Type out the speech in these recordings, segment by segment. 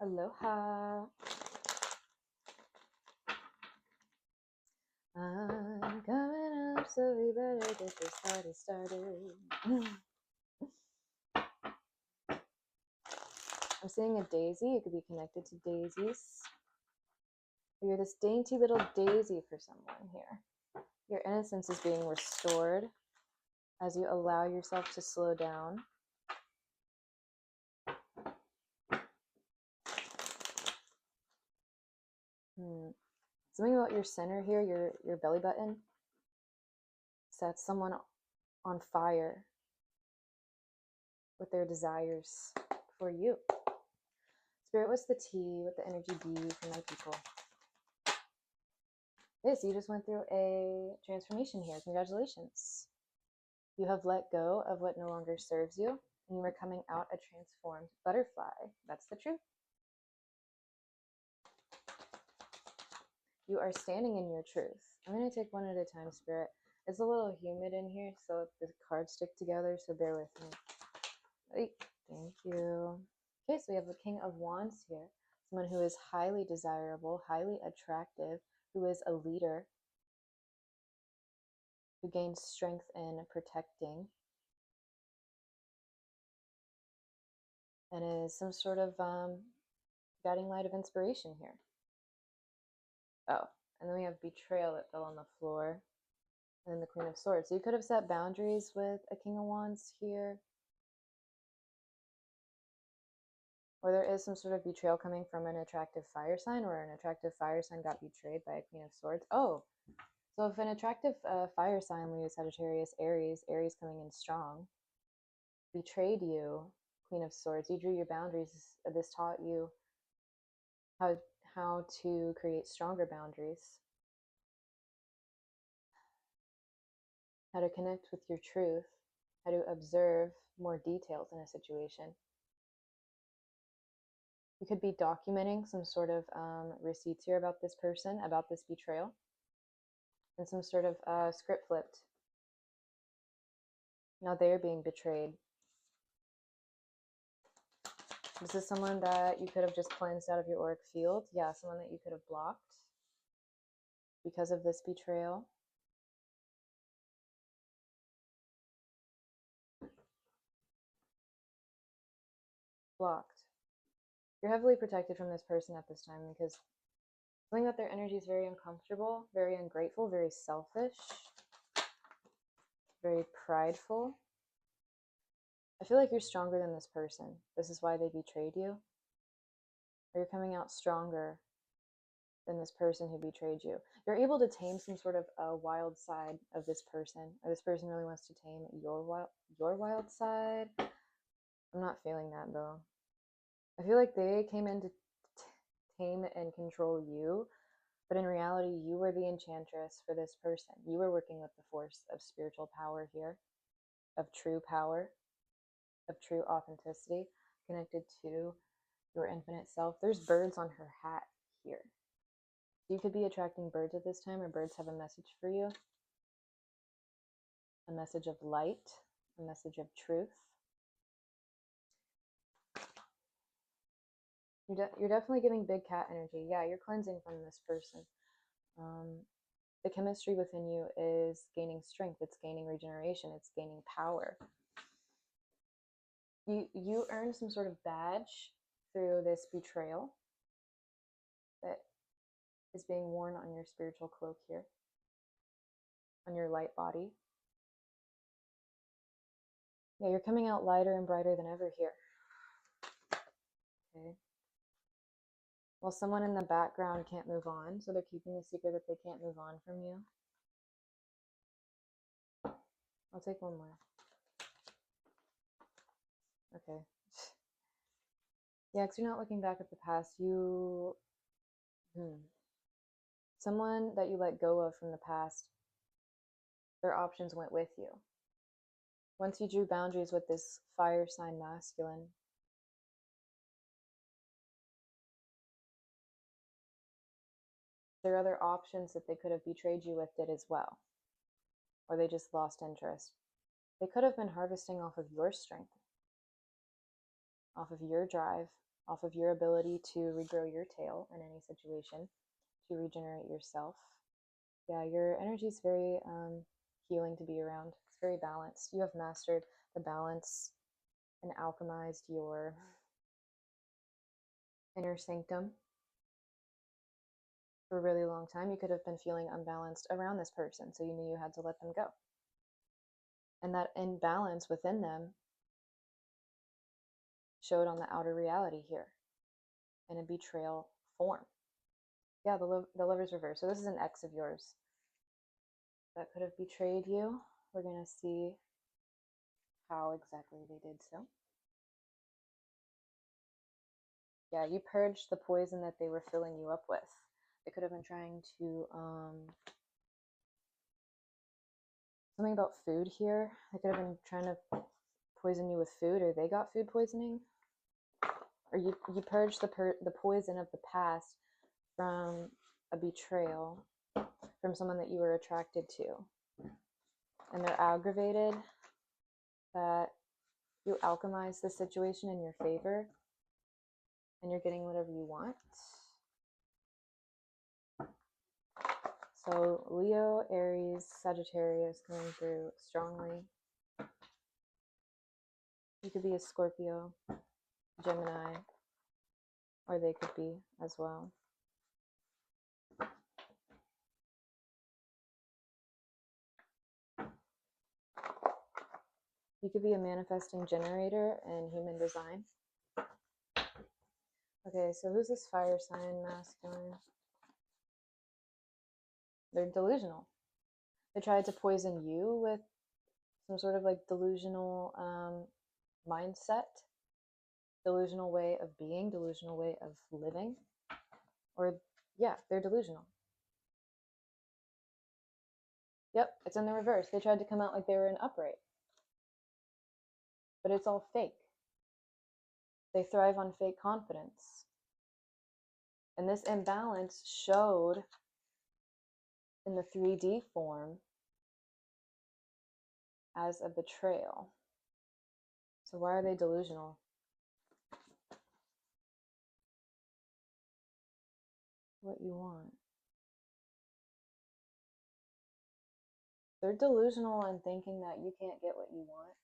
Aloha. I'm coming up, so we better get this party started. I'm seeing a daisy. You could be connected to daisies. You're this dainty little daisy for someone here. Your innocence is being restored as you allow yourself to slow down. Something about your center here, your belly button, sets someone on fire with their desires for you. Spirit, what's the T? What the energy be for my people? Okay, so you just went through a transformation here. Congratulations. You have let go of what no longer serves you, and you are coming out a transformed butterfly. That's the truth. You are standing in your truth. I'm going to take one at a time, Spirit. It's a little humid in here, so the cards stick together, so bear with me. Thank you. Okay, so we have the King of Wands here. Someone who is highly desirable, highly attractive, who is a leader, who gains strength in protecting, and is some sort of guiding light of inspiration here. Oh, and then we have betrayal that fell on the floor, and then the Queen of Swords. So you could have set boundaries with a King of Wands here, or there is some sort of betrayal coming from an attractive fire sign, or an attractive fire sign got betrayed by a Queen of Swords. Oh, so if an attractive fire sign, Leo, Sagittarius, Aries coming in strong, betrayed you, Queen of Swords, you drew your boundaries. This taught you how to create stronger boundaries, how to connect with your truth, how to observe more details in a situation. You could be documenting some sort of receipts here about this person, about this betrayal, and some sort of script flipped. Now they're being betrayed. This is someone that you could have just cleansed out of your auric field. Yeah, someone that you could have blocked because of this betrayal. Blocked. You're heavily protected from this person at this time because something about their energy is very uncomfortable, very ungrateful, very selfish, very prideful. I feel like you're stronger than this person. This is why they betrayed you. Or you're coming out stronger than this person who betrayed you. You're able to tame some sort of wild side of this person, or this person really wants to tame your wild side. I'm not feeling that though. I feel like they came in to tame and control you, but in reality, you were the enchantress for this person. You were working with the force of spiritual power here, of true power, of true authenticity, connected to your infinite self. There's birds on her hat here. You could be attracting birds at this time, or birds have a message for you. A message of light, a message of truth. You're definitely giving big cat energy. Yeah, you're cleansing from this person. The chemistry within you is gaining strength. It's gaining regeneration. It's gaining power. You earned some sort of badge through this betrayal that is being worn on your spiritual cloak here, on your light body. Yeah, you're coming out lighter and brighter than ever here. Okay. Well, someone in the background can't move on, so they're keeping a secret that they can't move on from you. I'll take one more. Okay. Yeah, because you're not looking back at the past. Someone that you let go of from the past, their options went with you. Once you drew boundaries with this fire sign masculine, there are other options that they could have betrayed you with did as well. Or they just lost interest. They could have been harvesting off of your strength, off of your drive, off of your ability to regrow your tail in any situation, to regenerate yourself. Yeah, your energy is very healing to be around. It's very balanced. You have mastered the balance and alchemized your inner sanctum. For a really long time, you could have been feeling unbalanced around this person, so you knew you had to let them go. And that imbalance within them showed on the outer reality here in a betrayal form. Yeah, the Lover's reverse. So this is an ex of yours that could have betrayed you. We're going to see how exactly they did so. Yeah, you purged the poison that they were filling you up with. They could have been trying to something about food here. They could have been trying to poison you with food, or they got food poisoning. Or you purged the poison of the past from a betrayal from someone that you were attracted to. And they're aggravated that you alchemize the situation in your favor and you're getting whatever you want. So Leo, Aries, Sagittarius coming through strongly. You could be a Scorpio, Gemini, or they could be as well. You could be a manifesting generator in human design. Okay, so who's this fire sign masculine? They're delusional. They tried to poison you with some sort of like delusional mindset, delusional way of being, delusional way of living. Or, yeah, they're delusional. Yep, it's in the reverse. They tried to come out like they were in upright. But it's all fake. They thrive on fake confidence. And this imbalance showed in the 3D form as a betrayal. So why are they delusional? What you want. They're delusional in thinking that you can't get what you want,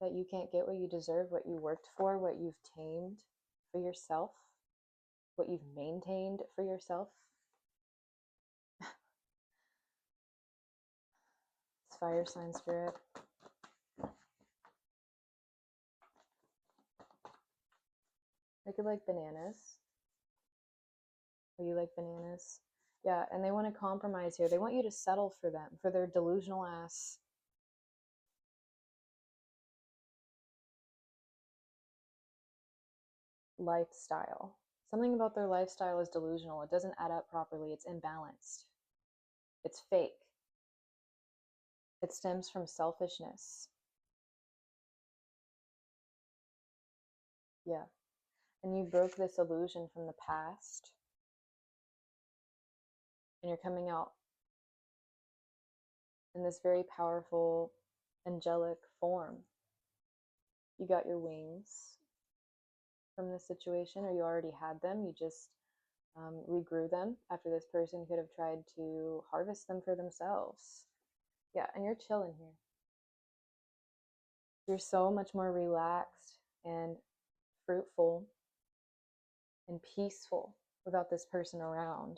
that you can't get what you deserve, what you worked for, what you've tamed for yourself, what you've maintained for yourself. It's fire sign spirit. They could like bananas. Or you like bananas. Yeah, and they want to compromise here. They want you to settle for them, for their delusional ass lifestyle. Something about their lifestyle is delusional. It doesn't add up properly. It's imbalanced. It's fake. It stems from selfishness. Yeah. And you broke this illusion from the past. And you're coming out in this very powerful, angelic form. You got your wings from this situation, or you already had them. You just regrew them after this person could have tried to harvest them for themselves. Yeah, and you're chilling here. You're so much more relaxed and fruitful and peaceful without this person around.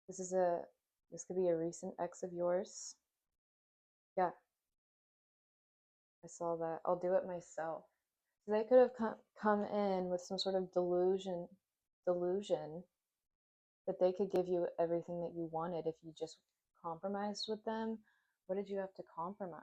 This could be a recent ex of yours. Yeah, I saw that. I'll do it myself. So they could have come in with some sort of delusion that they could give you everything that you wanted if you just compromised with them. What did you have to compromise?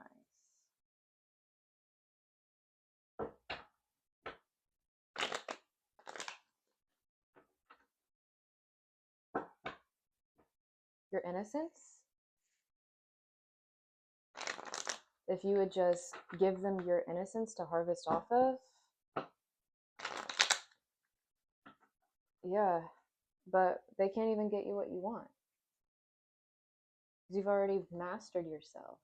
Your innocence? If you would just give them your innocence to harvest off of, yeah, but they can't even get you what you want. Because you've already mastered yourself.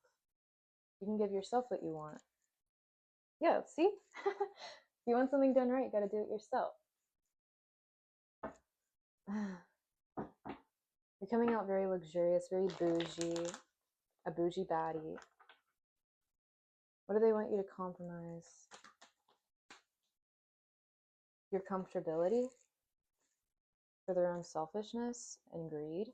You can give yourself what you want. Yeah, see? If you want something done right, you gotta do it yourself. You're coming out very luxurious, very bougie, a bougie baddie. What do they want you to compromise? Your comfortability for their own selfishness and greed.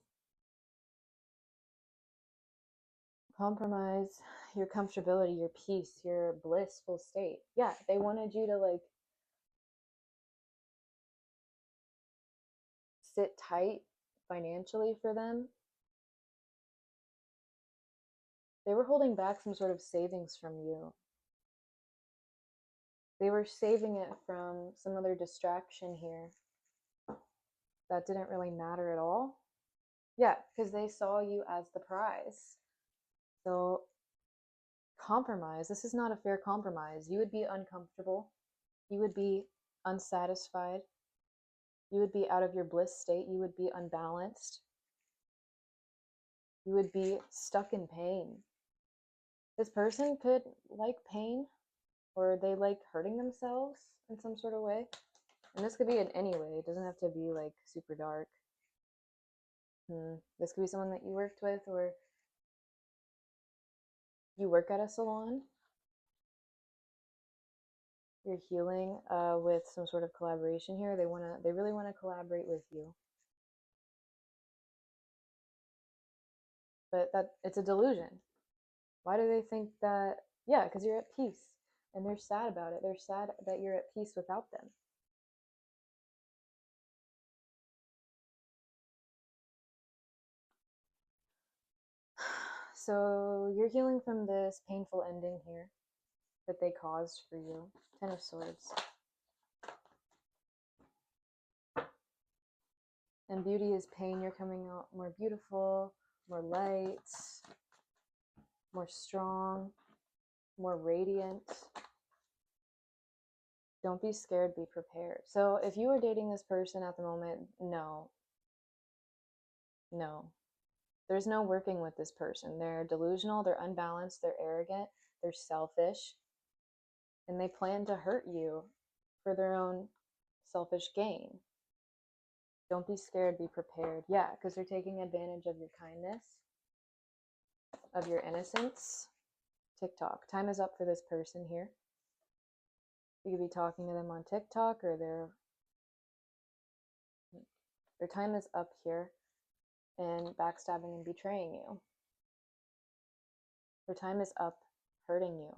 Compromise your comfortability, your peace, your blissful state. Yeah, they wanted you to like sit tight financially for them. They were holding back some sort of savings from you. They were saving it from some other distraction here that didn't really matter at all. Yeah, because they saw you as the prize. So, compromise. This is not a fair compromise. You would be uncomfortable. You would be unsatisfied. You would be out of your bliss state. You would be unbalanced. You would be stuck in pain. This person could like pain, or they like hurting themselves in some sort of way. And this could be in any way. It doesn't have to be like super dark. This could be someone that you worked with, or you work at a salon. You're healing with some sort of collaboration here. They really want to collaborate with you. But that it's a delusion. Why do they think that? Yeah, because you're at peace, and they're sad about it. They're sad that you're at peace without them. So you're healing from this painful ending here that they caused for you. 10 of Swords. And beauty is pain. You're coming out more beautiful, more light, more strong, more radiant. Don't be scared, be prepared. So if you are dating this person at the moment, no. There's no working with this person. They're delusional, they're unbalanced, they're arrogant, they're selfish, and they plan to hurt you for their own selfish gain. Don't be scared, be prepared. Yeah, because they're taking advantage of your kindness, of your innocence. TikTok. Time is up for this person here. You could be talking to them on TikTok, or their time is up here and backstabbing and betraying you. Their time is up hurting you.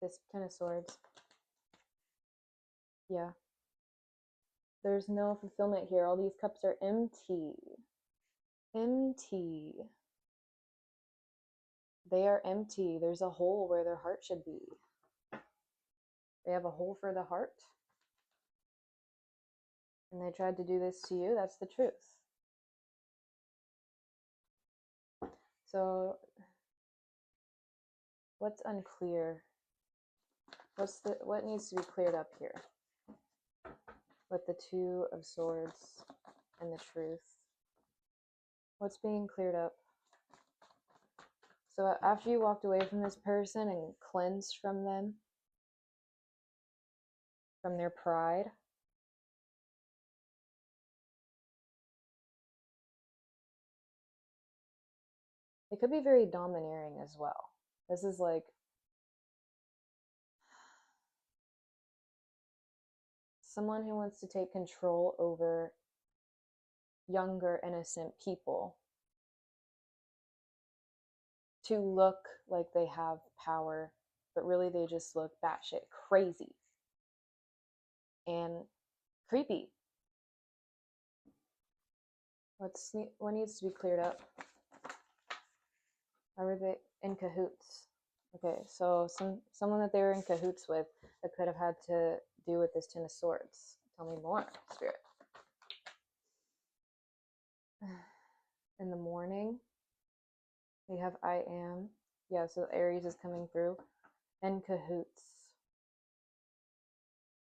This 10 of Swords. Yeah. There's no fulfillment here. All these cups are empty. Empty. They are empty. There's a hole where their heart should be. They have a hole for the heart. And they tried to do this to you. That's the truth. So, what's unclear? What needs to be cleared up here? With the 2 of Swords and the truth. What's being cleared up? So after you walked away from this person and cleansed from them, from their pride, they could be very domineering as well. This is like someone who wants to take control over younger, innocent people to look like they have power, but really they just look batshit crazy and creepy. What needs to be cleared up? Or were they in cahoots? Okay, so someone that they were in cahoots with that could have had to do with this 10 of Swords. Tell me more, Spirit. In the morning, we have I am. Yeah, so Aries is coming through. In cahoots.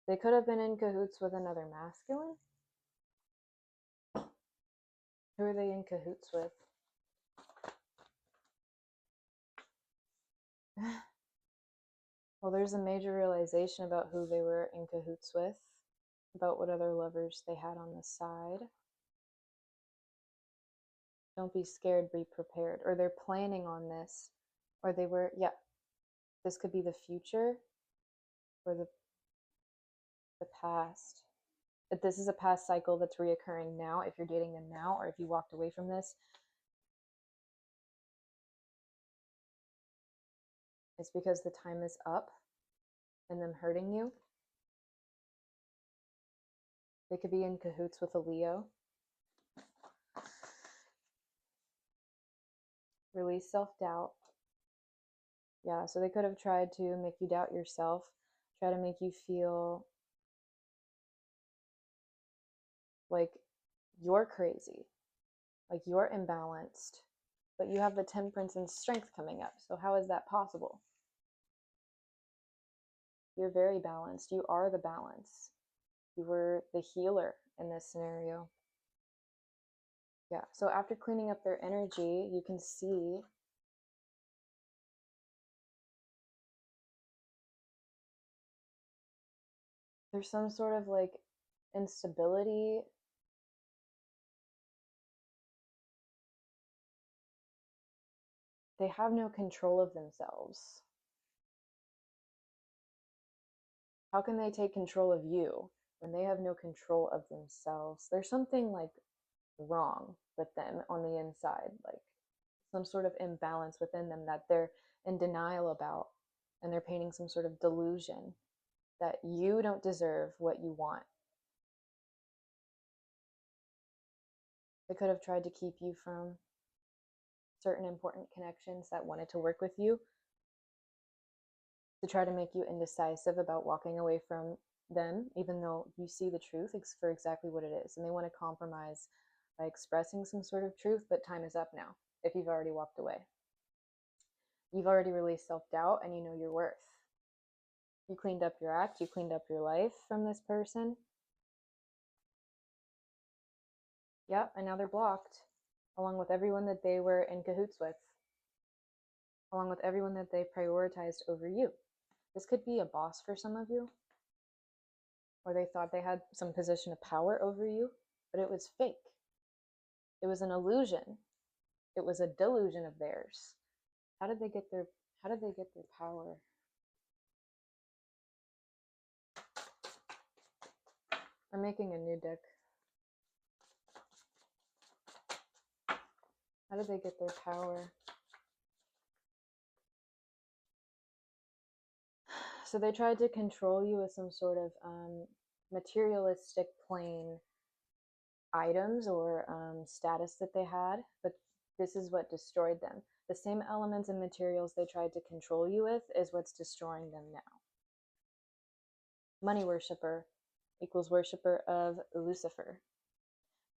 They could have been in cahoots with another masculine. Who are they in cahoots with? Well, there's a major realization about who they were in cahoots with, about what other lovers they had on the side. Don't be scared, be prepared. Or they're planning on this, or they were, yeah, this could be the future or the past. If this is a past cycle that's reoccurring now, if you're dating them now, or if you walked away from this, it's because the time is up and them hurting you. They could be in cahoots with a Leo. Release self-doubt. Yeah, so they could have tried to make you doubt yourself, try to make you feel like you're crazy, like you're imbalanced, but you have the temperance and strength coming up. So how is that possible? You're very balanced. You are the balance. You were the healer in this scenario. Yeah, so after cleaning up their energy, you can see there's some sort of like instability. They have no control of themselves. How can they take control of you when they have no control of themselves? There's something like wrong with them on the inside, like some sort of imbalance within them that they're in denial about, and they're painting some sort of delusion that you don't deserve what you want. They could have tried to keep you from certain important connections that wanted to work with you, to try to make you indecisive about walking away from them, even though you see the truth for exactly what it is. And they want to compromise by expressing some sort of truth, but time is up now if you've already walked away. You've already released self-doubt and you know your worth. You cleaned up your act, you cleaned up your life from this person. Yep, and now they're blocked, along with everyone that they were in cahoots with, along with everyone that they prioritized over you. This could be a boss for some of you, or they thought they had some position of power over you, but it was fake. It was an illusion. It was a delusion of theirs. How did they get their power? I'm making a new deck. How did they get their power? So they tried to control you with some sort of materialistic plane items or status that they had, but this is what destroyed them. The same elements and materials they tried to control you with is what's destroying them now. Money worshiper equals worshiper of Lucifer.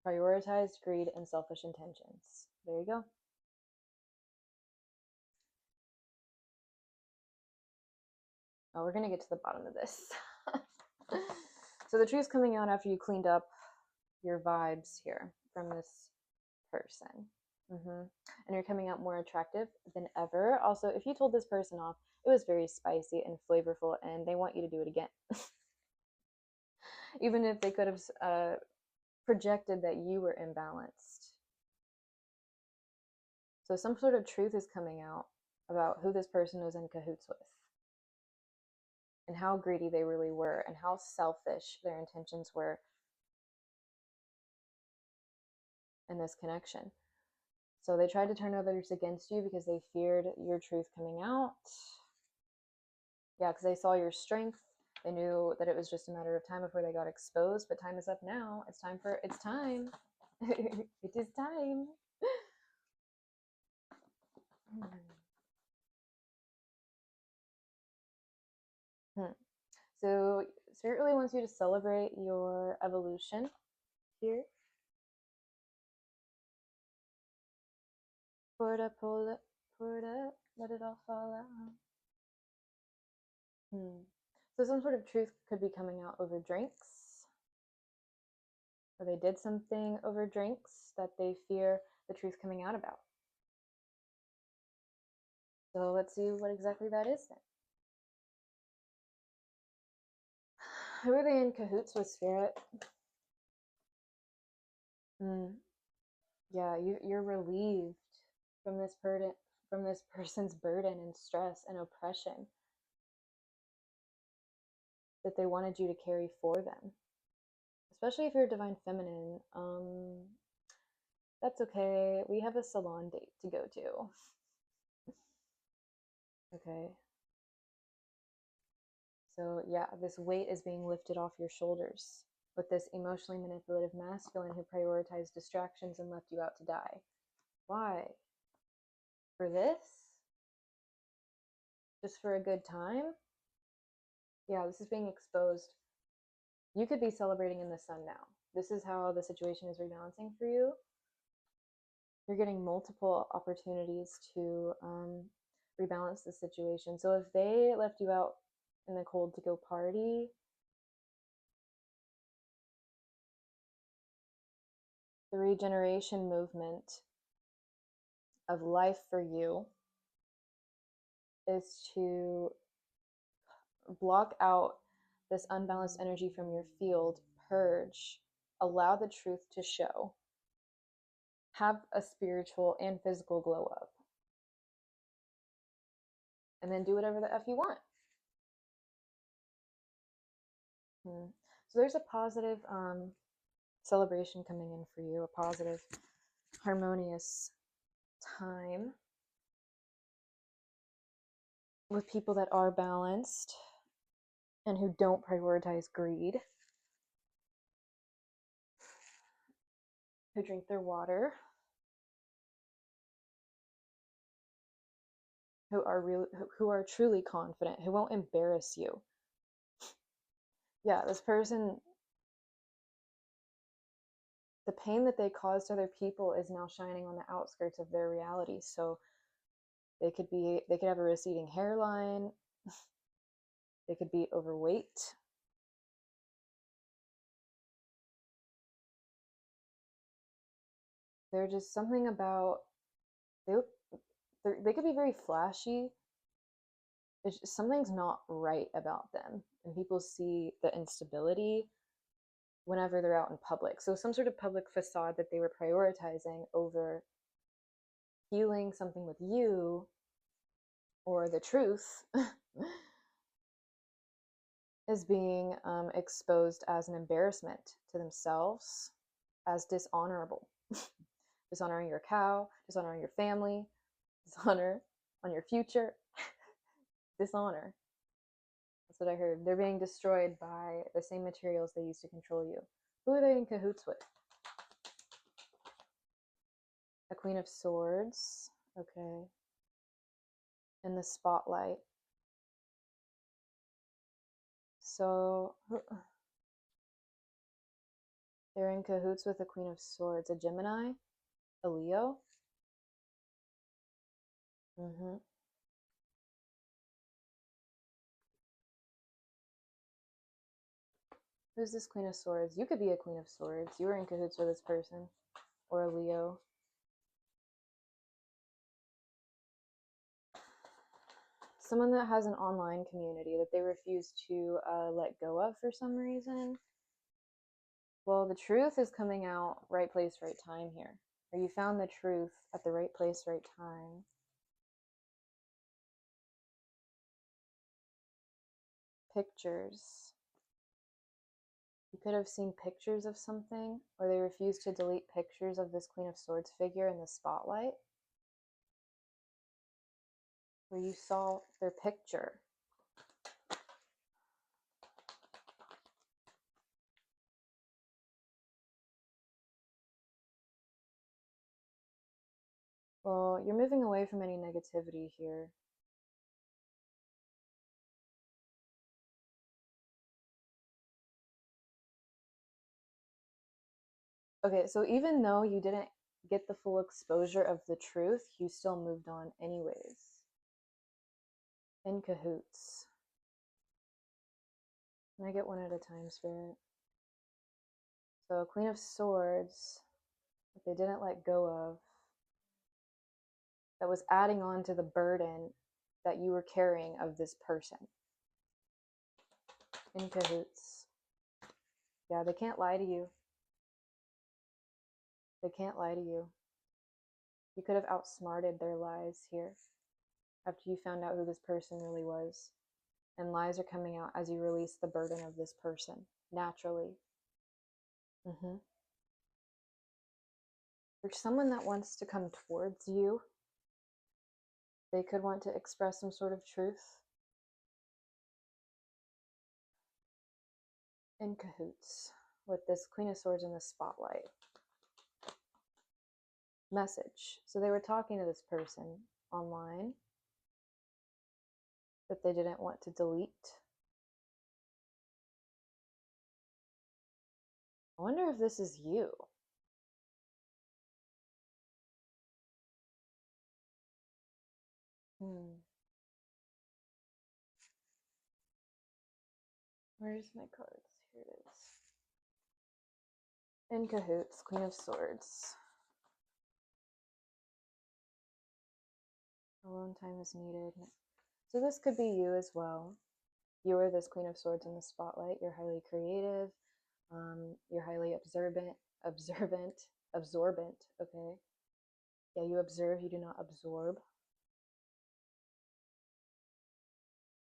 Prioritized greed and selfish intentions. There you go. Oh, we're going to get to the bottom of this. So the truth's coming out after you cleaned up your vibes here from this person. And you're coming out more attractive than ever. Also, if you told this person off, it was very spicy and flavorful, and they want you to do it again. Even if they could have projected that you were imbalanced. So some sort of truth is coming out about who this person was in cahoots with, and how greedy they really were, and how selfish their intentions were in this connection. So they tried to turn others against you because they feared your truth coming out. Yeah, because they saw your strength. They knew that it was just a matter of time before they got exposed, but time is up now. It's time. It is time. So Spirit really wants you to celebrate your evolution here. Pour it up, let it all fall out. So some sort of truth could be coming out over drinks, or they did something over drinks that they fear the truth coming out about. So let's see what exactly that is then. Who are they in cahoots with, Spirit? Yeah, you're relieved from this person's burden and stress and oppression that they wanted you to carry for them. Especially if you're a divine feminine. That's okay. We have a salon date to go to. Okay. So yeah, this weight is being lifted off your shoulders with this emotionally manipulative masculine who prioritized distractions and left you out to die. Why? For this? Just for a good time? Yeah, this is being exposed. You could be celebrating in the sun now. This is how the situation is rebalancing for you. You're getting multiple opportunities to rebalance the situation. So if they left you out in the cold to go party, the regeneration movement of life for you is to block out this unbalanced energy from your field, purge, allow the truth to show, have a spiritual and physical glow up, and then do whatever the F you want. So there's a positive celebration coming in for you, a positive, harmonious time with people that are balanced and who don't prioritize greed, who drink their water, who are truly confident, who won't embarrass you. Yeah, this person, the pain that they caused other people is now shining on the outskirts of their reality. So they could have a receding hairline, they could be overweight, they're just something about they could be very flashy. Something's not right about them, and people see the instability whenever they're out in public. So some sort of public facade that they were prioritizing over healing something with you or the truth is being exposed as an embarrassment to themselves, as dishonorable. Dishonoring your cow, dishonoring your family, dishonor on your future. Dishonor. That's what I heard. They're being destroyed by the same materials they use to control you. Who are they in cahoots with? A Queen of Swords. Okay. In the spotlight. So they're in cahoots with a Queen of Swords. A Gemini? A Leo? Who's this Queen of Swords? You could be a Queen of Swords. You were in cahoots with this person. Or a Leo. Someone that has an online community that they refuse to let go of for some reason. Well, the truth is coming out right place, right time here. Or you found the truth at the right place, right time. Pictures. You could have seen pictures of something, or they refused to delete pictures of this Queen of Swords figure in the spotlight. Where you saw their picture. Well, you're moving away from any negativity here. Okay, so even though you didn't get the full exposure of the truth, you still moved on anyways. In cahoots. Can I get one at a time, Spirit? So, Queen of Swords, that they didn't let go of, that was adding on to the burden that you were carrying of this person. In cahoots. Yeah, they can't lie to you. They can't lie to you. You could have outsmarted their lies here after you found out who this person really was. And lies are coming out as you release the burden of this person naturally. There's someone that wants to come towards you. They could want to express some sort of truth. In cahoots with this Queen of Swords in the spotlight. Message. So they were talking to this person online that they didn't want to delete. I wonder if this is you. Where's my cards? Here it is. In cahoots, Queen of Swords. Alone time is needed. So this could be you as well. You are this Queen of Swords in the spotlight. You're highly creative. You're highly absorbent. Okay. Yeah, you observe, you do not absorb.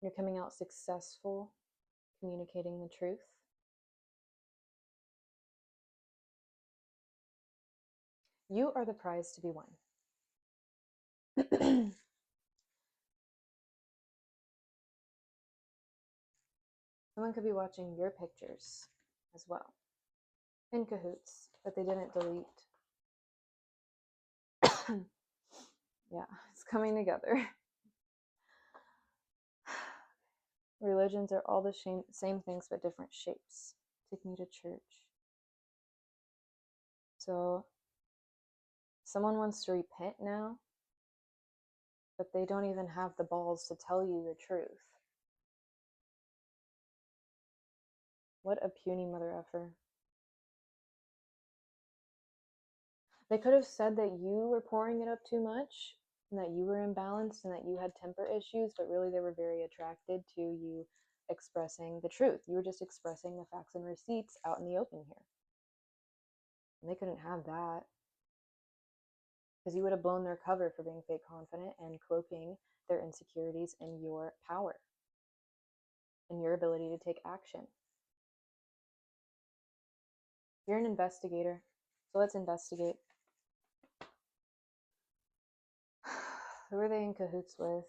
You're coming out successful, communicating the truth. You are the prize to be won. Someone could be watching your pictures as well. In cahoots, but they didn't delete. Yeah, it's coming together. Religions are all the same things but different shapes. Take me to church. So someone wants to repent now, but they don't even have the balls to tell you the truth. What a puny mother effer. They could have said that you were pouring it up too much and that you were imbalanced and that you had temper issues, but really they were very attracted to you expressing the truth. You were just expressing the facts and receipts out in the open here. And they couldn't have that because you would have blown their cover for being fake confident and cloaking their insecurities in your power and your ability to take action. You're an investigator, so let's investigate. Who are they in cahoots with?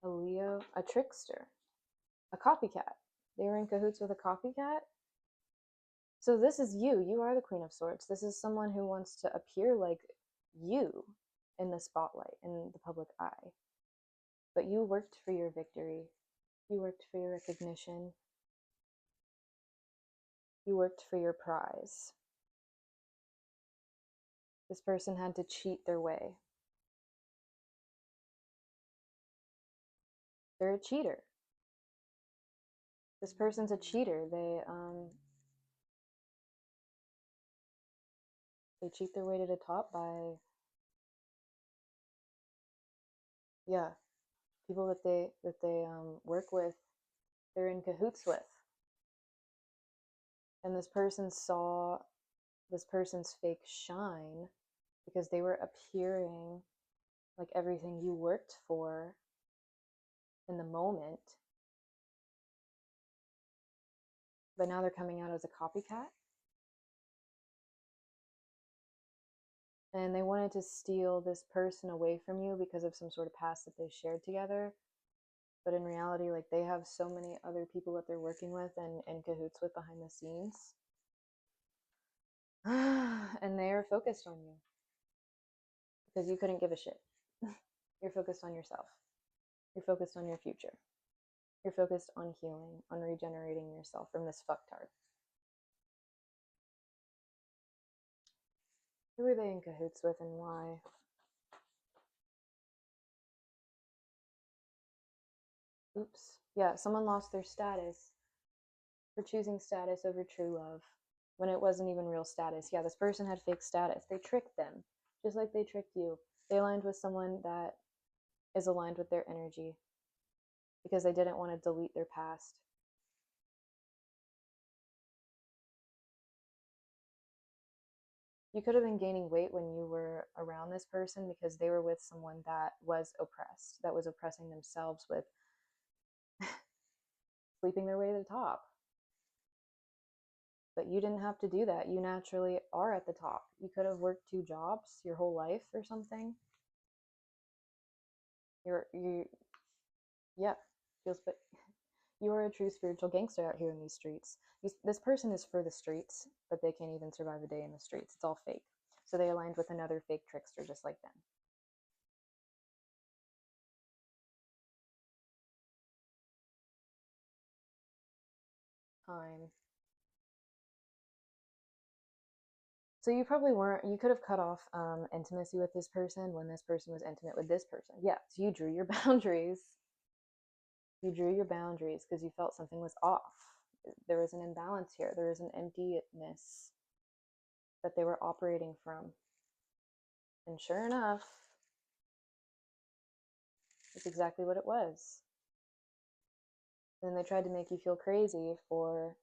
A Leo, a trickster, a copycat. They were in cahoots with a copycat? So this is you. You are the Queen of Swords. This is someone who wants to appear like you in the spotlight, in the public eye. But you worked for your victory. You worked for your recognition. You worked for your prize. This person had to cheat their way. They're a cheater. This person's a cheater. They cheat their way to the top by, yeah, people that they work with, they're in cahoots with. And this person saw this person's fake shine because they were appearing like everything you worked for in the moment. But now they're coming out as a copycat. And they wanted to steal this person away from you because of some sort of past that they shared together. But in reality, like, they have so many other people that they're working with and in cahoots with behind the scenes. And they are focused on you because you couldn't give a shit. You're focused on yourself. You're focused on your future. You're focused on healing, on regenerating yourself from this fucktard. Who are they in cahoots with and why? Oops. Yeah, someone lost their status for choosing status over true love when it wasn't even real status. Yeah, this person had fake status. They tricked them, just like they tricked you. They aligned with someone that is aligned with their energy because they didn't want to delete their past. You could have been gaining weight when you were around this person because they were with someone that was oppressed, that was oppressing themselves with sleeping their way to the top. But you didn't have to do that. You naturally are at the top. You could have worked 2 jobs your whole life or something. You yeah, feels, but you are a true spiritual gangster out here in these streets. This person is for the streets, but they can't even survive a day in the streets. It's all fake. So they aligned with another fake trickster just like them. Time. So you probably weren't, you could have cut off intimacy with this person when this person was intimate with this person. Yeah, so you drew your boundaries. You drew your boundaries because you felt something was off. There was an imbalance here. There was an emptiness that they were operating from. And sure enough, it's exactly what it was. And then they tried to make you feel crazy for,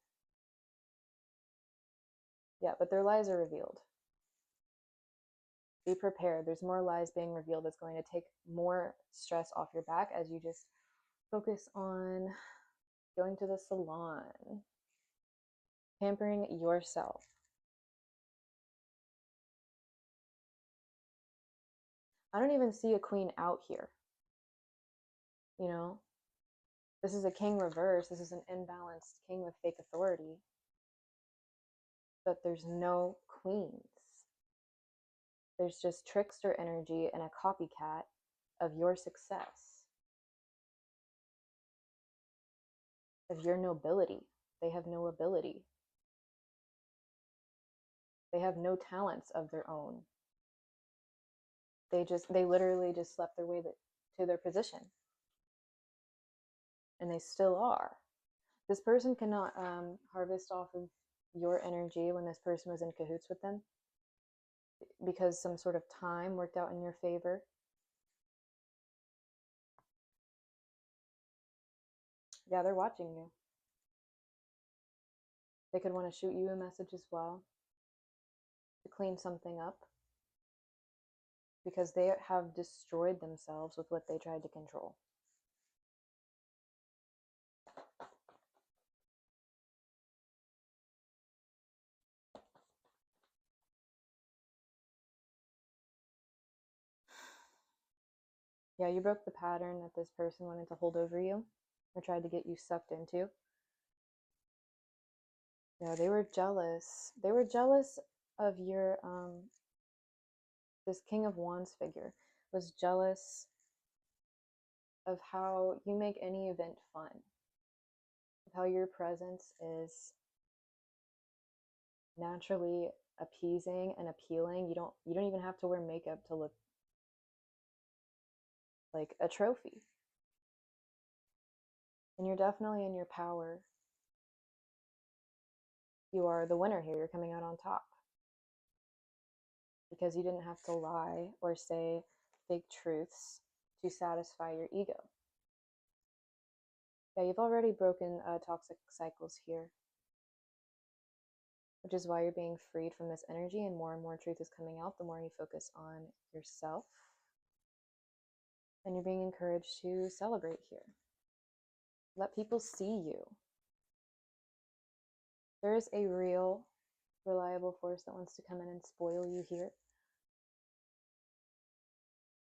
yeah, but their lies are revealed. Be prepared. There's more lies being revealed that's going to take more stress off your back as you just focus on going to the salon, pampering yourself. I don't even see a queen out here. You know, this is a king reverse. This is an imbalanced king with fake authority. But there's no queens. There's just trickster energy and a copycat of your success, of your nobility. They have no ability. They have no talents of their own. They literally just slept their way to their position. And they still are. This person cannot harvest off of your energy when this person was in cahoots with them because some sort of time worked out in your favor. Yeah, they're watching you. They could want to shoot you a message as well to clean something up because they have destroyed themselves with what they tried to control. Yeah, you broke the pattern that this person wanted to hold over you or tried to get you sucked into. Yeah, they were jealous. They were jealous of your this King of Wands figure was jealous of how you make any event fun, of how your presence is naturally appeasing and appealing. You don't even have to wear makeup to look like a trophy. And you're definitely in your power. You are the winner here. You're coming out on top because you didn't have to lie or say fake truths to satisfy your ego. Yeah, you've already broken toxic cycles here, which is why you're being freed from this energy and more truth is coming out the more you focus on yourself. And you're being encouraged to celebrate here. Let people see you. There is a real, reliable force that wants to come in and spoil you here.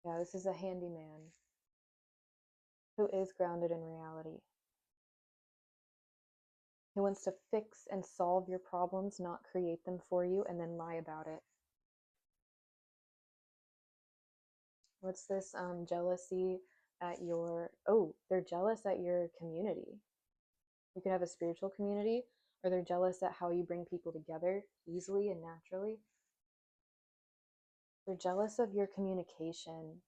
Yeah, this is a handyman who is grounded in reality. Who wants to fix and solve your problems, not create them for you and then lie about it. What's this jealousy at your, oh, they're jealous at your community. You could have a spiritual community, or they're jealous at how you bring people together easily and naturally. They're jealous of your communication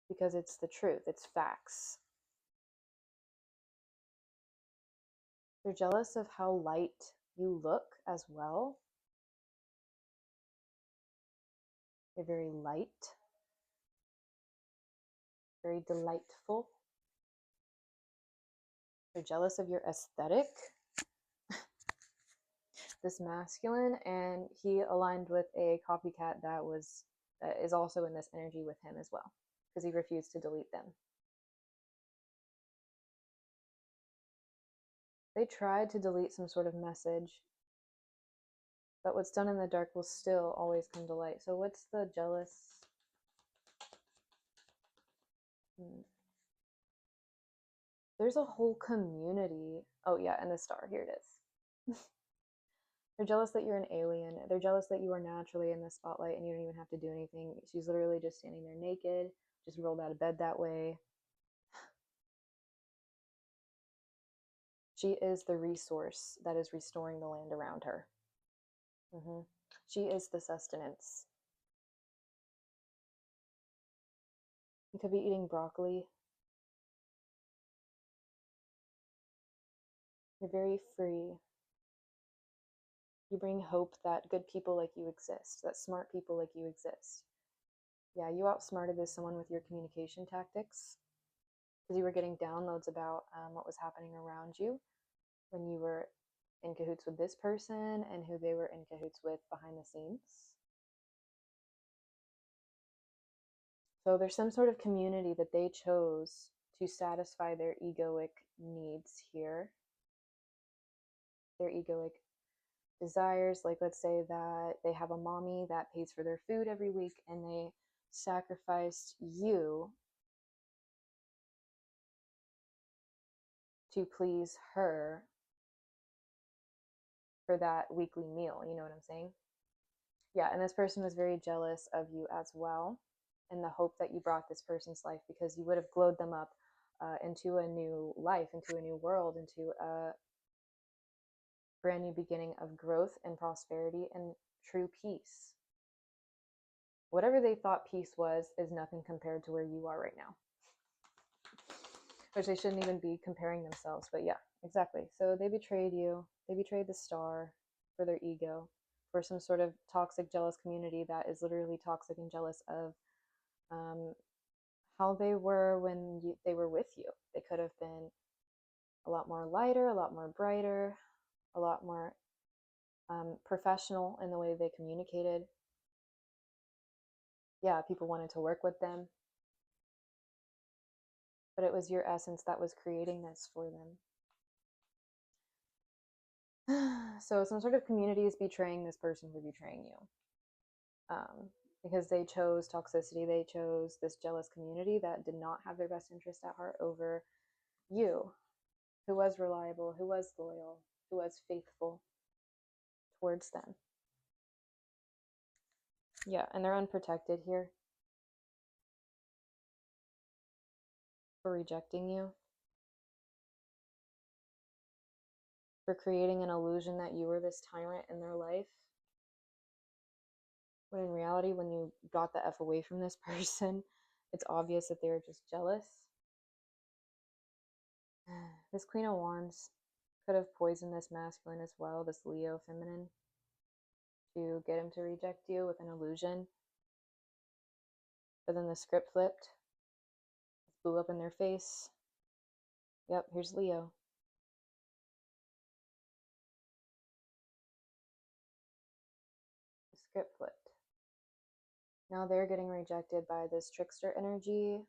because it's the truth, it's facts. They're jealous of how light you look as well. You're very light, very delightful. They're jealous of your aesthetic, this masculine, and he aligned with a copycat that is also in this energy with him as well, because he refused to delete them. They tried to delete some sort of message, but what's done in the dark will still always come to light. So what's the jealous? There's a whole community. Oh yeah, and the star, here it is. They're jealous that you're an alien. They're jealous that you are naturally in the spotlight and you don't even have to do anything. She's literally just standing there naked, just rolled out of bed that way. She is the resource that is restoring the land around her. She is the sustenance. You could be eating broccoli. You're very free. You bring hope that good people like you exist, that smart people like you exist. Yeah, you outsmarted this someone with your communication tactics, because you were getting downloads about what was happening around you when you were in cahoots with this person and who they were in cahoots with behind the scenes. So there's some sort of community that they chose to satisfy their egoic needs here, their egoic desires. Like, let's say that they have a mommy that pays for their food every week and they sacrificed you to please her for that weekly meal. You know what I'm saying? Yeah, and this person was very jealous of you as well, in the hope that you brought this person's life, because you would have glowed them up into a new life, into a new world, into a brand new beginning of growth and prosperity and true peace. Whatever they thought peace was is nothing compared to where you are right now. Which they shouldn't even be comparing themselves, but yeah, exactly. So they betrayed you. They betrayed the star for their ego, for some sort of toxic, jealous community that is literally toxic and jealous of how they were when they were with you. They could have been a lot more lighter, a lot more brighter, a lot more professional in the way they communicated. Yeah, people wanted to work with them, but it was your essence that was creating this for them. So some sort of community is betraying this person for betraying you. Because they chose toxicity, they chose this jealous community that did not have their best interest at heart over you, who was reliable, who was loyal, who was faithful towards them. Yeah, and they're unprotected here for rejecting you, for creating an illusion that you were this tyrant in their life. When in reality, when you got the F away from this person, it's obvious that they were just jealous. This Queen of Wands could have poisoned this masculine as well, this Leo feminine, to get him to reject you with an illusion. But then the script flipped. It blew up in their face. Yep, here's Leo. The script flipped. Now they're getting rejected by this trickster energy.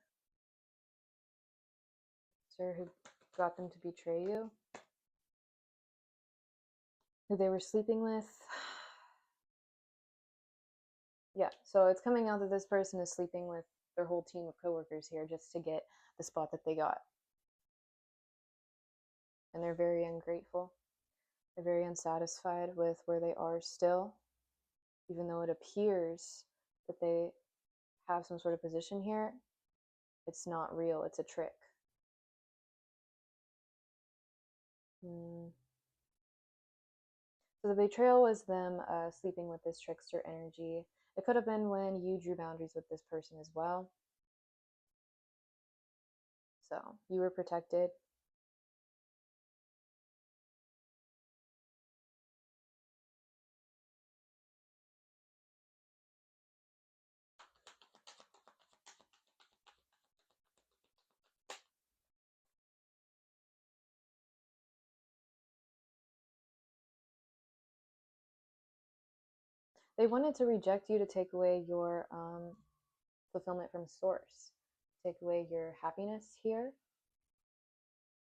Trickster who got them to betray you. Who they were sleeping with. Yeah, so it's coming out that this person is sleeping with their whole team of coworkers here just to get the spot that they got. And they're very ungrateful. They're very unsatisfied with where they are still, even though it appears that they have some sort of position here. It's not real, it's a trick. So the betrayal was them sleeping with this trickster energy. It could have been when you drew boundaries with this person as well. So you were protected. They wanted to reject you to take away your fulfillment from source, take away your happiness here,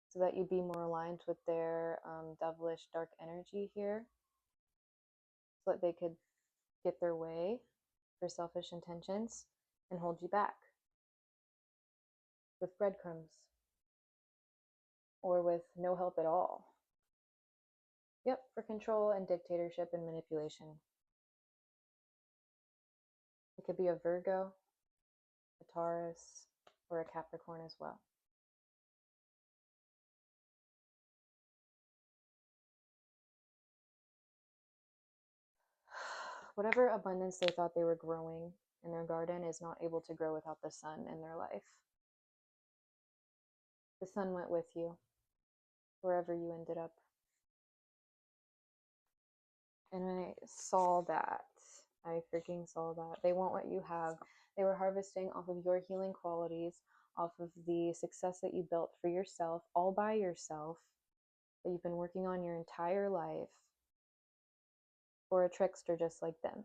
so that you'd be more aligned with their devilish dark energy here, so that they could get their way for selfish intentions and hold you back with breadcrumbs or with no help at all. Yep, for control and dictatorship and manipulation. It could be a Virgo, a Taurus, or a Capricorn as well. Whatever abundance they thought they were growing in their garden is not able to grow without the sun in their life. The sun went with you wherever you ended up. And when I saw that, I freaking saw that. They want what you have. They were harvesting off of your healing qualities, off of the success that you built for yourself, all by yourself, that you've been working on your entire life, for a trickster just like them.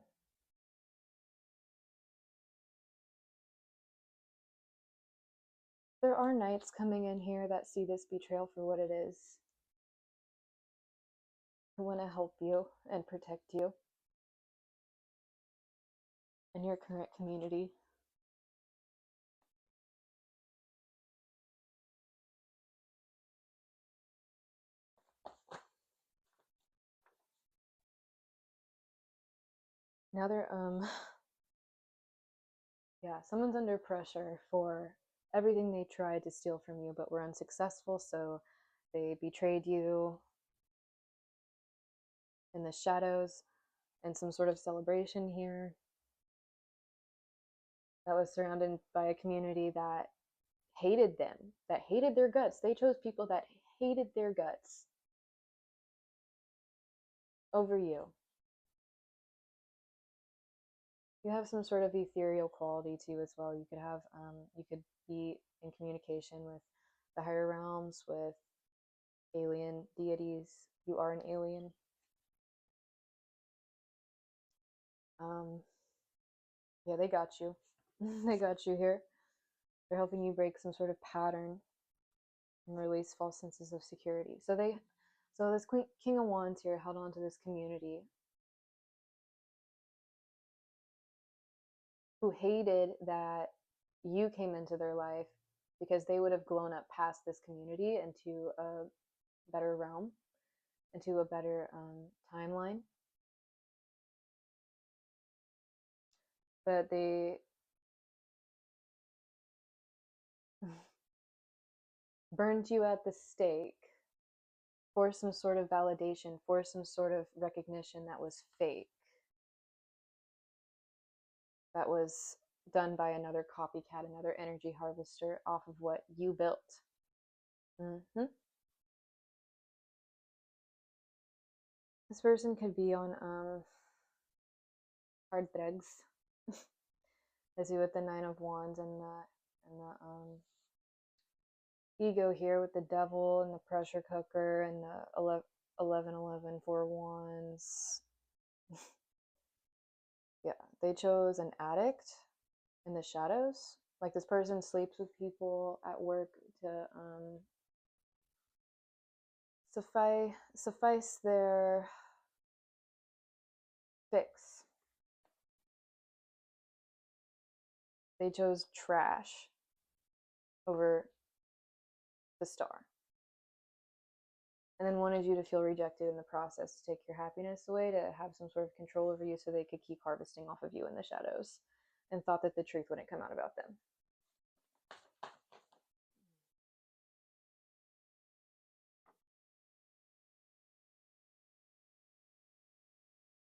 There are knights coming in here that see this betrayal for what it is, who want to help you and protect you in your current community. Now they're yeah, someone's under pressure for everything they tried to steal from you but were unsuccessful, so they betrayed you in the shadows in some sort of celebration here that was surrounded by a community that hated them, that hated their guts. They chose people that hated their guts over you. You have some sort of ethereal quality too as well. You could be in communication with the higher realms, with alien deities. You are an alien. Yeah, they got you. They got you here. They're helping you break some sort of pattern and release false senses of security. So this King of Wands here held on to this community who hated that you came into their life, because they would have grown up past this community into a better realm, into a better timeline. But they burned you at the stake for some sort of validation, for some sort of recognition that was fake, that was done by another copycat, another energy harvester off of what you built. This person could be on hard drugs. I see with the Nine of Wands and the ego here with the devil and the pressure cooker and the 11 4 wands. Yeah, they chose an addict in the shadows. Like, this person sleeps with people at work to suffice their fix. They chose trash over the star, and then wanted you to feel rejected in the process, to take your happiness away, to have some sort of control over you so they could keep harvesting off of you in the shadows, and thought that the truth wouldn't come out about them.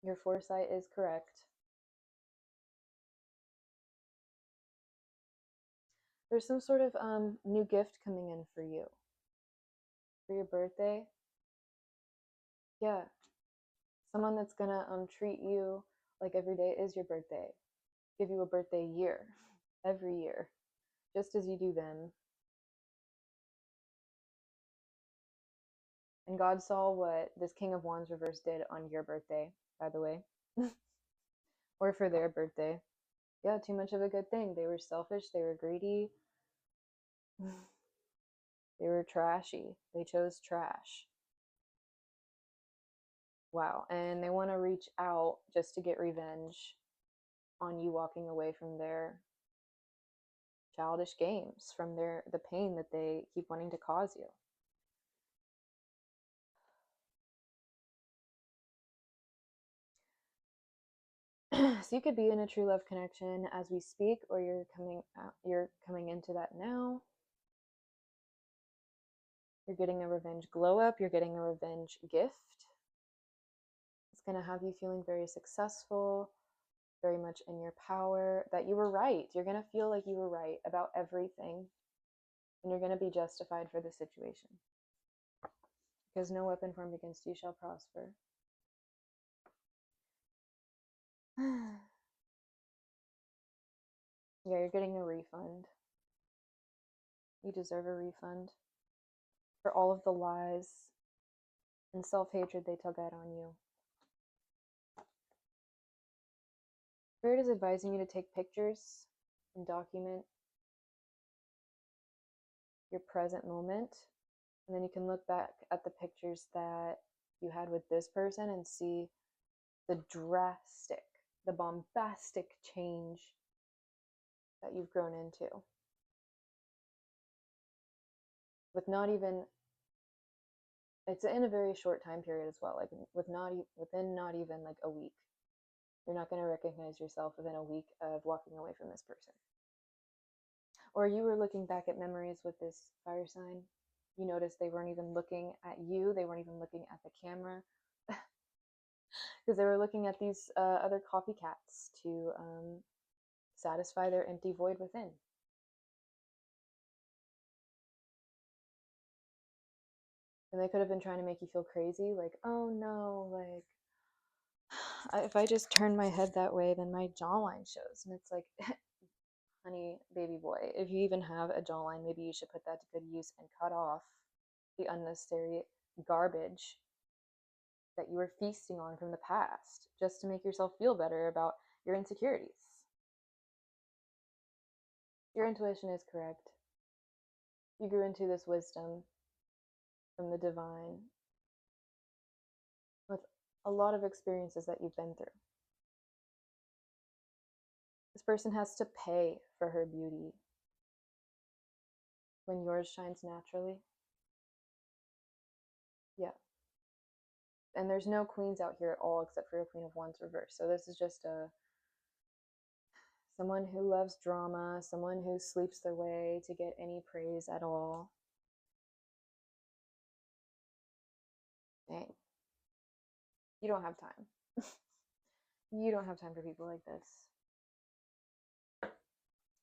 Your foresight is correct. There's some sort of new gift coming in for you for your birthday. Yeah, someone that's gonna treat you like every day is your birthday, give you a birthday year every year, just as you do them. And God saw what this King of Wands reverse did on your birthday, by the way. or for their birthday. Yeah, too much of a good thing. They were selfish, they were greedy, they were trashy. They chose trash. Wow. And they want to reach out just to get revenge on you walking away from their childish games, from the pain that they keep wanting to cause you. So you could be in a true love connection as we speak, or you're coming into that now. You're getting a revenge glow up, you're getting a revenge gift. It's going to have you feeling very successful, very much in your power, that you were right. You're going to feel like you were right about everything, and you're going to be justified for the situation. Because no weapon formed against you shall prosper. Yeah, you're getting a refund. You deserve a refund for all of the lies and self-hatred they took out on you. Spirit is advising you to take pictures and document your present moment, and then you can look back at the pictures that you had with this person and see the drastic, the bombastic change that you've grown into. With not even, it's in a very short time period as well, like within not even like a week. You're not going to recognize yourself within a week of walking away from this person. Or you were looking back at memories with this fire sign. You noticed they weren't even looking at you. They weren't even looking at the camera. Because they were looking at these other copycats to satisfy their empty void within. And they could have been trying to make you feel crazy, like, oh no, like, if I just turn my head that way, then my jawline shows. And it's like, honey, baby boy, if you even have a jawline, maybe you should put that to good use and cut off the unnecessary garbage that you were feasting on from the past, just to make yourself feel better about your insecurities. Your intuition is correct. You grew into this wisdom from the divine with a lot of experiences that you've been through. This person has to pay for her beauty when yours shines naturally. Yeah. And there's no queens out here at all except for a Queen of Wands reverse. So this is just someone who loves drama, someone who sleeps their way to get any praise at all. Dang. You don't have time. You don't have time for people like this. Can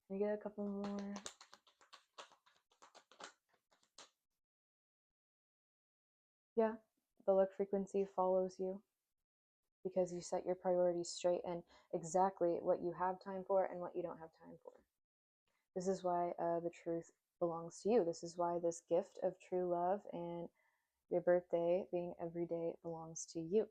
we get a couple more? Yeah, the luck frequency follows you because you set your priorities straight and exactly what you have time for and what you don't have time for. This is why the truth belongs to you. This is why this gift of true love and your birthday being every day belongs to you.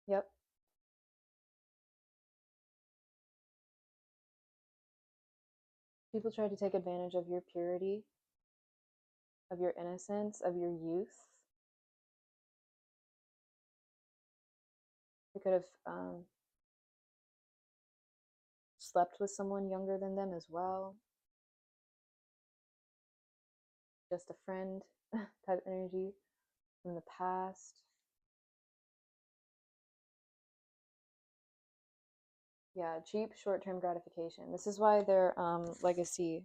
Yep. People try to take advantage of your purity, of your innocence, of your youth. They could have slept with someone younger than them as well. Just a friend type energy from the past. Yeah, cheap short-term gratification. This is why their legacy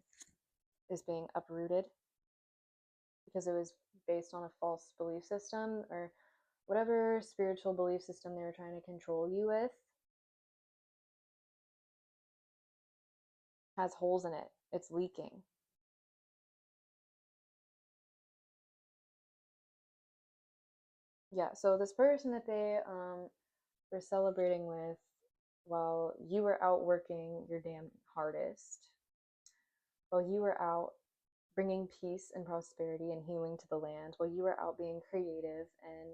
is being uprooted, because it was based on a false belief system or whatever spiritual belief system they were trying to control you with has holes in it. It's leaking. Yeah, so this person that they were celebrating with while you were out working your damn hardest, while you were out bringing peace and prosperity and healing to the land while you were out being creative and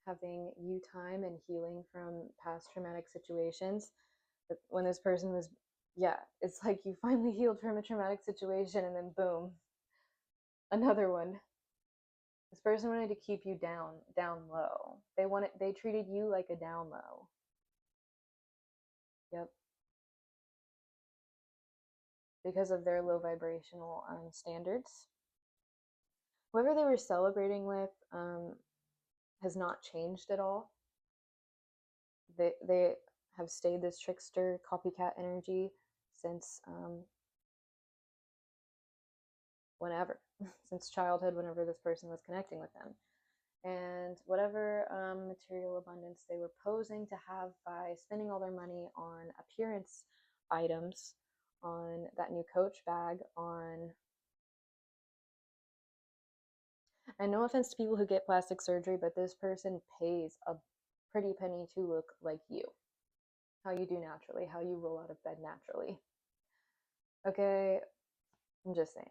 having you time and healing from past traumatic situations. But when this person was, yeah, it's like you finally healed from a traumatic situation and then boom, another one. This person wanted to keep you down low. They treated you like a down low. Yep. Because of their low vibrational standards. Whoever they were celebrating with has not changed at all. They have stayed this trickster copycat energy since whenever, since childhood, whenever this person was connecting with them. And whatever material abundance they were posing to have by spending all their money on appearance items, on that new Coach bag, on, and no offense to people who get plastic surgery, but this person pays a pretty penny to look like you, how you do naturally, how you roll out of bed naturally. Okay, I'm just saying.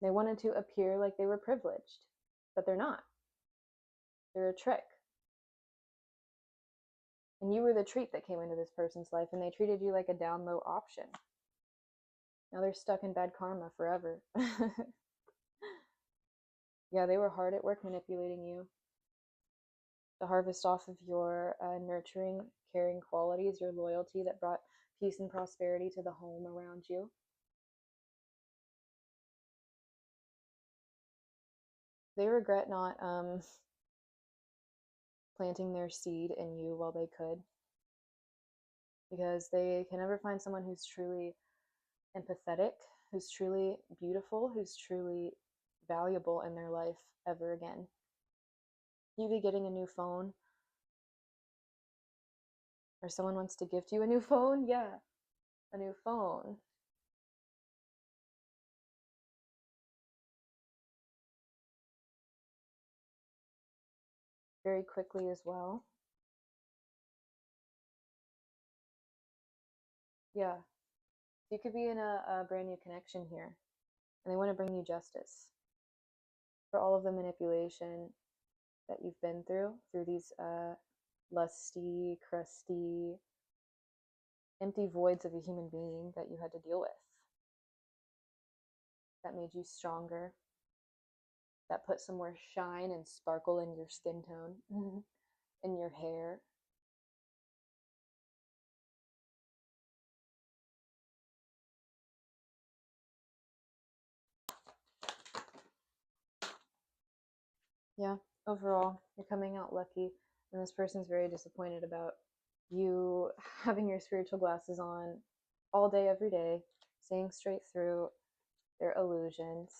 They wanted to appear like they were privileged, but they're not. They're a trick. And you were the treat that came into this person's life, and they treated you like a down low option. Now they're stuck in bad karma forever. Yeah, they were hard at work manipulating you to harvest off of your nurturing, caring qualities, your loyalty that brought peace and prosperity to the home around you. They regret not planting their seed in you while they could, because they can never find someone who's truly empathetic, who's truly beautiful, who's truly valuable in their life ever again. You be getting a new phone, or someone wants to gift you a new phone. Yeah, a new phone. Very quickly as well. Yeah, you could be in a brand new connection here, and they want to bring you justice for all of the manipulation that you've been through these lusty, crusty, empty voids of a human being that you had to deal with, that made you stronger, that put some more shine and sparkle in your skin tone, in your hair. Yeah, overall, you're coming out lucky, and this person's very disappointed about you having your spiritual glasses on all day, every day, seeing straight through their illusions.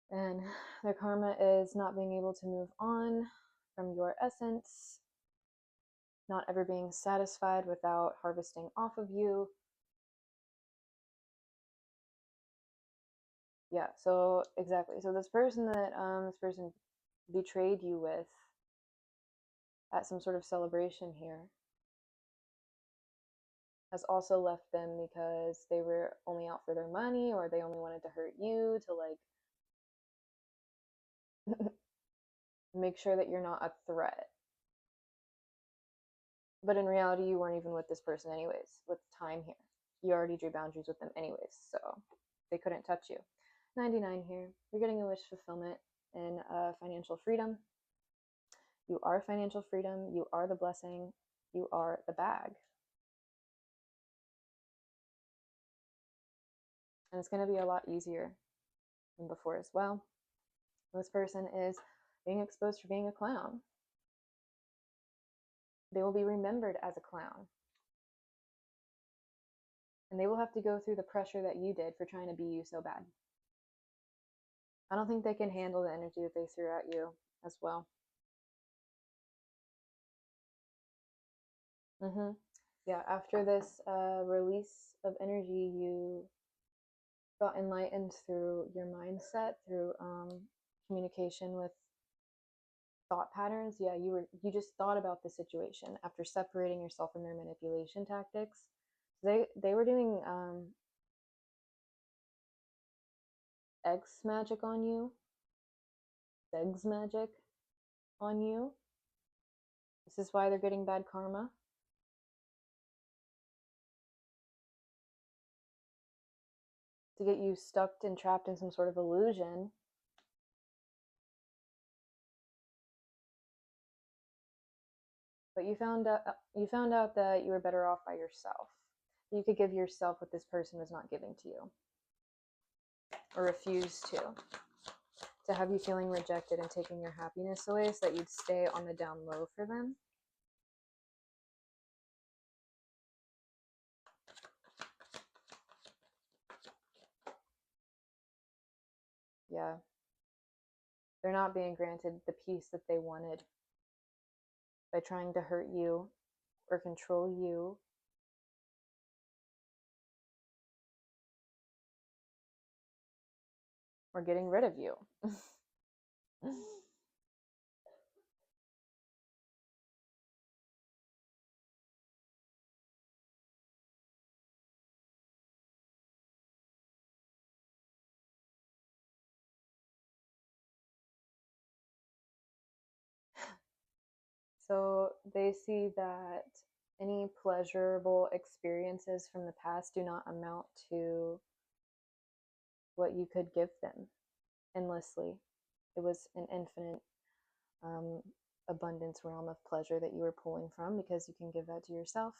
And their karma is not being able to move on from your essence, not ever being satisfied without harvesting off of you. Yeah, so exactly. So this person that this person betrayed you with at some sort of celebration here has also left them because they were only out for their money, or they only wanted to hurt you to like make sure that you're not a threat. But in reality, you weren't even with this person anyways, with time here. You already drew boundaries with them anyways, so they couldn't touch you. 99 here. You're getting a wish fulfillment and financial freedom. You are financial freedom. You are the blessing. You are the bag. And it's going to be a lot easier than before as well. This person is being exposed for being a clown. They will be remembered as a clown. And they will have to go through the pressure that you did for trying to be you so bad. I don't think they can handle the energy that they threw at you as well. Yeah, after this release of energy, you got enlightened through your mindset, through communication with thought patterns. Yeah, you just thought about the situation after separating yourself from their manipulation tactics. They were doing eggs magic on you, eggs magic on you. This is why they're getting bad karma. To get you stuck and trapped in some sort of illusion. But you found out that you were better off by yourself. You could give yourself what this person was not giving to you, or refused to have you feeling rejected and taking your happiness away so that you'd stay on the down low for them. Yeah. They're not being granted the peace that they wanted by trying to hurt you or control you. Or getting rid of you. So they see that any pleasurable experiences from the past do not amount to what you could give them endlessly. It was an infinite abundance realm of pleasure that you were pulling from, because you can give that to yourself.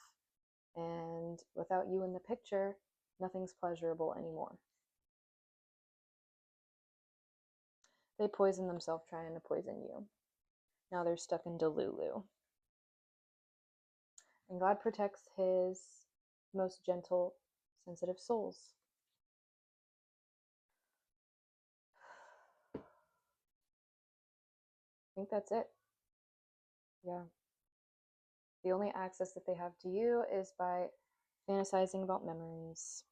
And without you in the picture, nothing's pleasurable anymore. They poison themselves trying to poison you. Now they're stuck in Delulu. And God protects his most gentle, sensitive souls. I think that's it. Yeah. The only access that they have to you is by fantasizing about memories.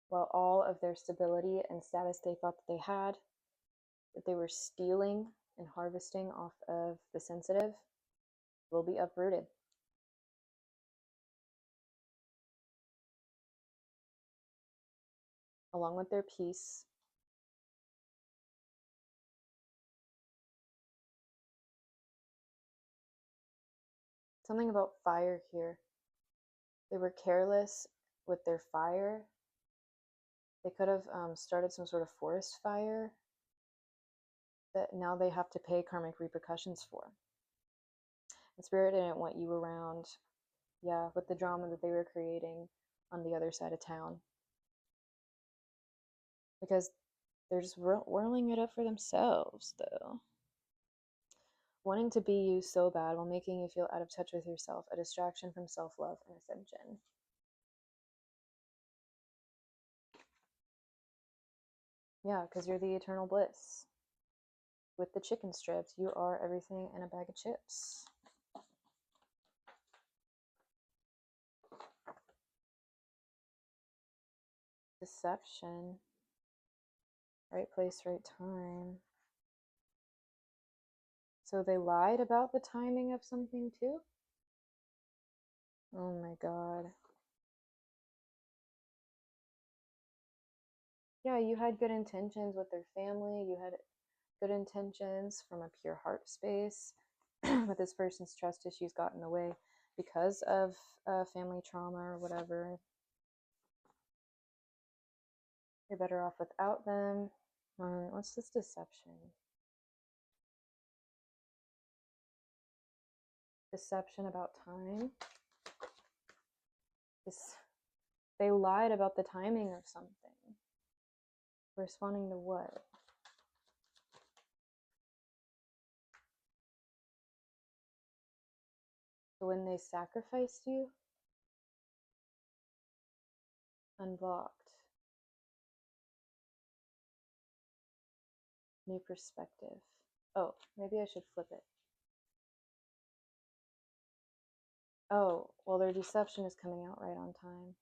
While all of their stability and status they thought that they had, that they were stealing and harvesting off of the sensitive, will be uprooted. Along with their peace. Something about fire here. They were careless with their fire. They could have started some sort of forest fire that now they have to pay karmic repercussions for. The spirit didn't want you around, yeah, with the drama that they were creating on the other side of town. Because they're just whirling it up for themselves, though. Wanting to be you so bad while making you feel out of touch with yourself, a distraction from self-love and ascension. Yeah, because you're the eternal bliss. With the chicken strips, you are everything in a bag of chips. Deception. Right place, right time. So they lied about the timing of something too? Oh my god. Yeah, you had good intentions with their family. You had good intentions from a pure heart space. But this person's trust issues got in the way because of family trauma or whatever. You're better off without them. What's this deception? Deception about time. They lied about the timing of something. Corresponding to what? So when they sacrificed you? Unblocked. New perspective. Oh, maybe I should flip it. Oh, well, their deception is coming out right on time.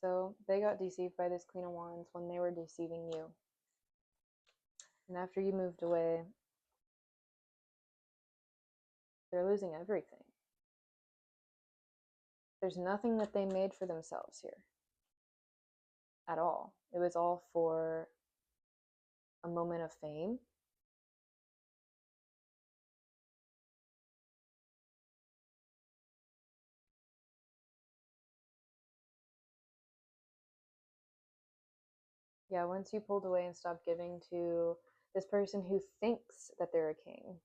So they got deceived by this Queen of Wands when they were deceiving you. And after you moved away, they're losing everything. There's nothing that they made for themselves here at all. It was all for a moment of fame. Yeah, once you pulled away and stopped giving to this person who thinks that they're a king,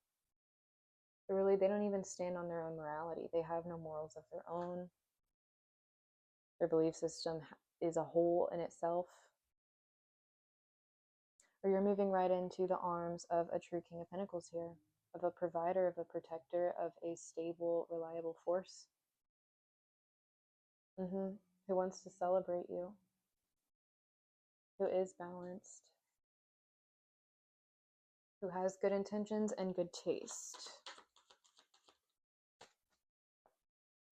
but really they don't even stand on their own morality. They have no morals of their own. Their belief system is a hole in itself. Or you're moving right into the arms of a true King of Pentacles here, of a provider, of a protector, of a stable, reliable force. Who wants to celebrate you, who is balanced, who has good intentions and good taste.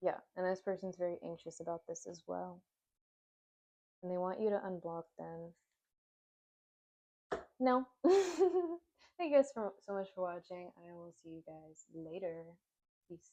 Yeah, and this person's very anxious about this as well. And they want you to unblock them. No. Thank you guys so much for watching. I will see you guys later. Peace.